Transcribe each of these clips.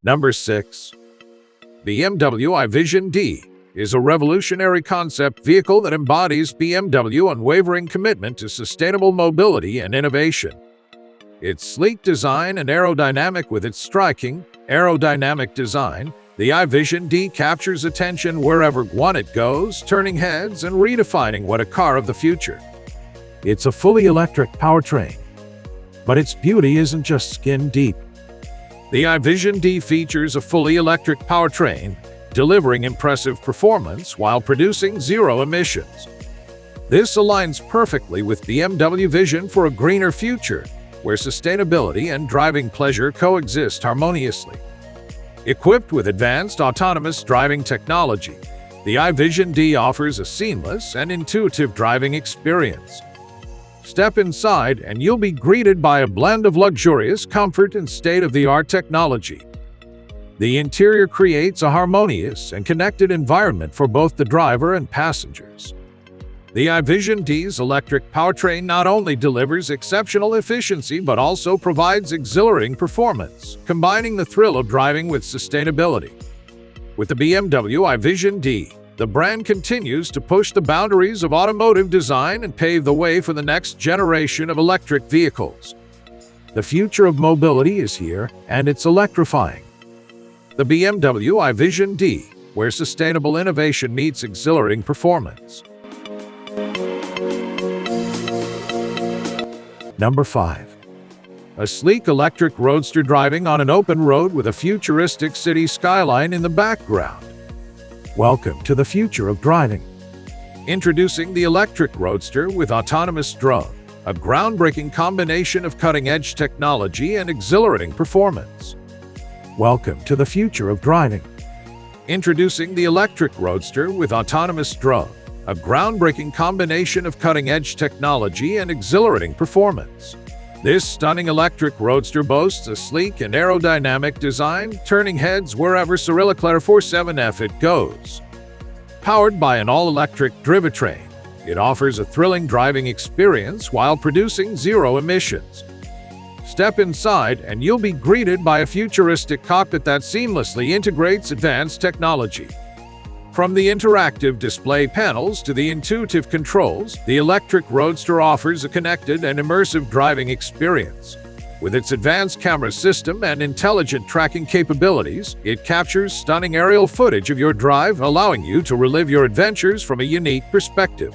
Number 6. BMW i Vision D is a revolutionary concept vehicle that embodies BMW's unwavering commitment to sustainable mobility and innovation. Its sleek design and aerodynamic with its striking, aerodynamic design, the i Vision D captures attention wherever it goes, turning heads and redefining what a car of the future. It's a fully electric powertrain, but its beauty isn't just skin deep. The i Vision D features a fully electric powertrain, delivering impressive performance while producing zero emissions. This aligns perfectly with BMW vision for a greener future, where sustainability and driving pleasure coexist harmoniously. Equipped with advanced autonomous driving technology, the i Vision D offers a seamless and intuitive driving experience. Step inside and you'll be greeted by a blend of luxurious comfort and state-of-the-art technology. The interior creates a harmonious and connected environment for both the driver and passengers. The i Vision D's electric powertrain not only delivers exceptional efficiency but also provides exhilarating performance, combining the thrill of driving with sustainability. With the BMW i Vision D, the brand continues to push the boundaries of automotive design and pave the way for the next generation of electric vehicles. The future of mobility is here, and it's electrifying. The BMW i Vision D, where sustainable innovation meets exhilarating performance. Number 5. A sleek electric roadster driving on an open road with a futuristic city skyline in the background. Welcome to the future of driving. Introducing the electric roadster with autonomous drone, a groundbreaking combination of cutting-edge technology and exhilarating performance. Welcome to the future of driving. Introducing the electric roadster with autonomous drone, a groundbreaking combination of cutting-edge technology and exhilarating performance. This stunning electric roadster boasts a sleek and aerodynamic design, turning heads wherever Leclerc 47F it goes. Powered by an all-electric drivetrain, it offers a thrilling driving experience while producing zero emissions. Step inside and you'll be greeted by a futuristic cockpit that seamlessly integrates advanced technology. From the interactive display panels to the intuitive controls, the electric roadster offers a connected and immersive driving experience. With its advanced camera system and intelligent tracking capabilities, it captures stunning aerial footage of your drive, allowing you to relive your adventures from a unique perspective.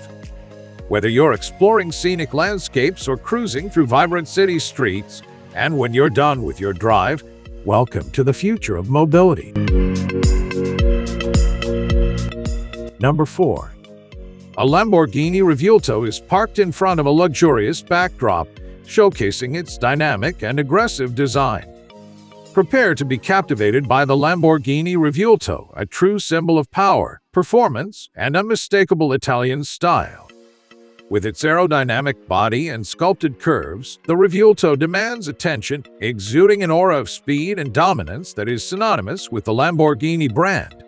Whether you're exploring scenic landscapes or cruising through vibrant city streets, and when you're done with your drive, welcome to the future of mobility. Number 4. A Lamborghini Revuelto is parked in front of a luxurious backdrop, showcasing its dynamic and aggressive design. Prepare to be captivated by the Lamborghini Revuelto, a true symbol of power, performance, and unmistakable Italian style. With its aerodynamic body and sculpted curves, the Revuelto demands attention, exuding an aura of speed and dominance that is synonymous with the Lamborghini brand.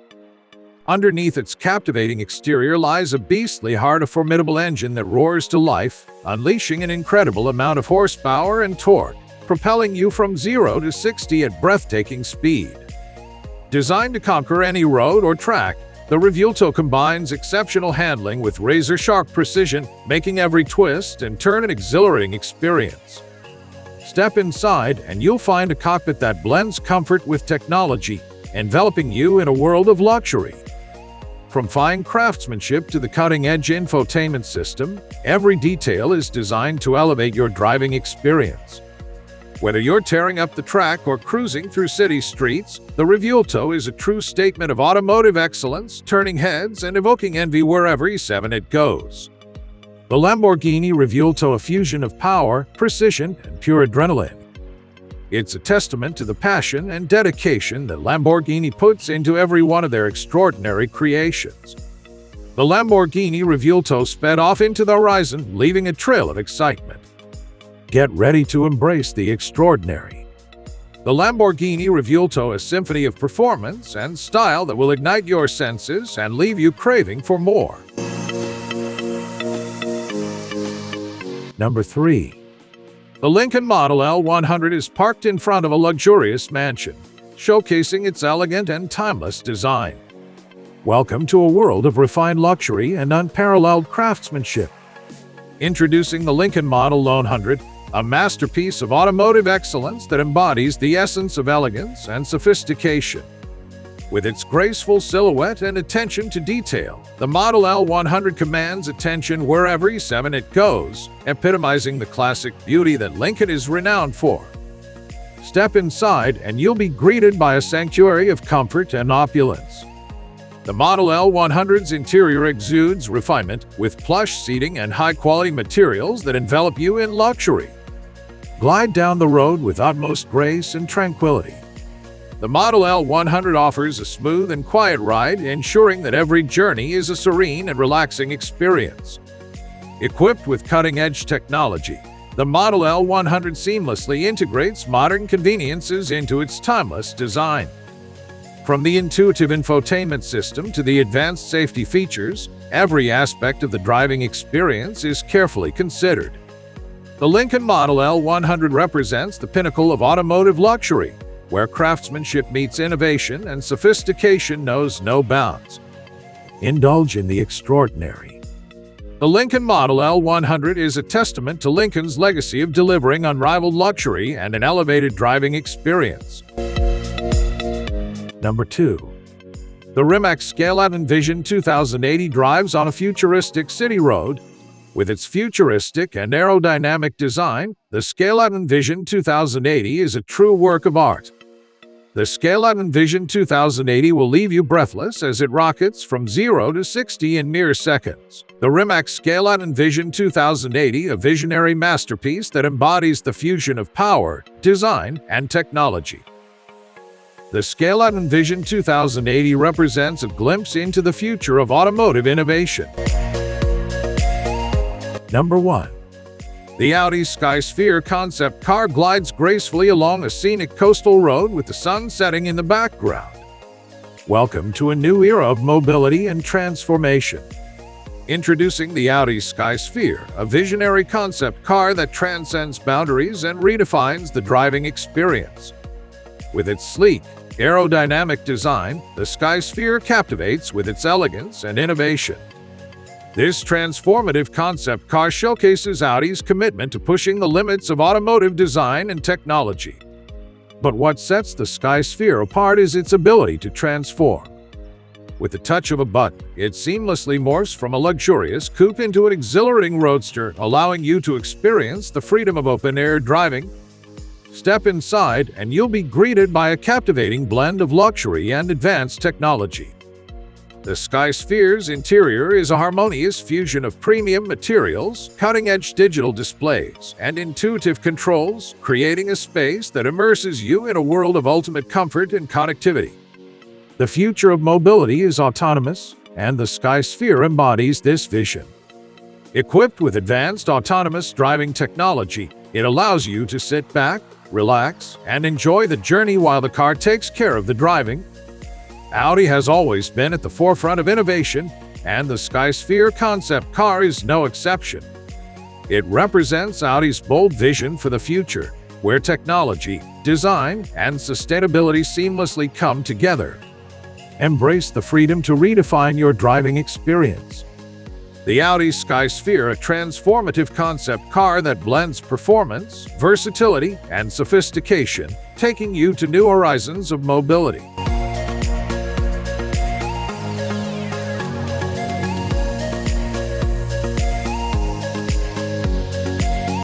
Underneath its captivating exterior lies a beastly heart, a formidable engine that roars to life, unleashing an incredible amount of horsepower and torque, propelling you from 0 to 60 at breathtaking speed. Designed to conquer any road or track, the Revuelto combines exceptional handling with razor-sharp precision, making every twist and turn an exhilarating experience. Step inside and you'll find a cockpit that blends comfort with technology, enveloping you in a world of luxury. From fine craftsmanship to the cutting-edge infotainment system, every detail is designed to elevate your driving experience. Whether you're tearing up the track or cruising through city streets, the Revuelto is a true statement of automotive excellence, turning heads and evoking envy wherever it goes. The Lamborghini Revuelto, a fusion of power, precision, and pure adrenaline. It's a testament to the passion and dedication that Lamborghini puts into every one of their extraordinary creations. The Lamborghini Revuelto sped off into the horizon, leaving a trail of excitement. Get ready to embrace the extraordinary. The Lamborghini Revuelto, a symphony of performance and style that will ignite your senses and leave you craving for more. Number 3. The Lincoln Model L100 is parked in front of a luxurious mansion, showcasing its elegant and timeless design. Welcome to a world of refined luxury and unparalleled craftsmanship. Introducing the Lincoln Model 100, a masterpiece of automotive excellence that embodies the essence of elegance and sophistication. With its graceful silhouette and attention to detail, the Model L100 commands attention wherever it goes, epitomizing the classic beauty that Lincoln is renowned for. Step inside and you'll be greeted by a sanctuary of comfort and opulence. The Model L100's interior exudes refinement, with plush seating and high-quality materials that envelop you in luxury. Glide down the road with utmost grace and tranquility. The Model L100 offers a smooth and quiet ride, ensuring that every journey is a serene and relaxing experience. Equipped with cutting-edge technology, the Model L100 seamlessly integrates modern conveniences into its timeless design. From the intuitive infotainment system to the advanced safety features, every aspect of the driving experience is carefully considered. The Lincoln Model L100 represents the pinnacle of automotive luxury, where craftsmanship meets innovation and sophistication knows no bounds. Indulge in the extraordinary. The Lincoln Model L100 is a testament to Lincoln's legacy of delivering unrivaled luxury and an elevated driving experience. Number 2. The Remax Scaleout Envision 2080 drives on a futuristic city road. With its futuristic and aerodynamic design, the Scaleout Envision 2080 is a true work of art. The Scaleout Envision 2080 will leave you breathless as it rockets from 0 to 60 in mere seconds. The Rimac Scaleout Envision 2080, a visionary masterpiece that embodies the fusion of power, design, and technology. The Scaleout Envision 2080 represents a glimpse into the future of automotive innovation. Number 1. The Audi Sky Sphere concept car glides gracefully along a scenic coastal road with the sun setting in the background. Welcome to a new era of mobility and transformation. Introducing the Audi Sky Sphere, a visionary concept car that transcends boundaries and redefines the driving experience. With its sleek, aerodynamic design, the Sky Sphere captivates with its elegance and innovation. This transformative concept car showcases Audi's commitment to pushing the limits of automotive design and technology. But what sets the Sky Sphere apart is its ability to transform. With the touch of a button, it seamlessly morphs from a luxurious coupe into an exhilarating roadster, allowing you to experience the freedom of open-air driving. Step inside and you'll be greeted by a captivating blend of luxury and advanced technology. The Sky Sphere's interior is a harmonious fusion of premium materials, cutting-edge digital displays, and intuitive controls, creating a space that immerses you in a world of ultimate comfort and connectivity. The future of mobility is autonomous, and the Sky Sphere embodies this vision. Equipped with advanced autonomous driving technology, it allows you to sit back, relax, and enjoy the journey while the car takes care of the driving. Audi has always been at the forefront of innovation, and the Sky Sphere concept car is no exception. It represents Audi's bold vision for the future, where technology, design, and sustainability seamlessly come together. Embrace the freedom to redefine your driving experience. The Audi Sky Sphere, a transformative concept car that blends performance, versatility, and sophistication, taking you to new horizons of mobility.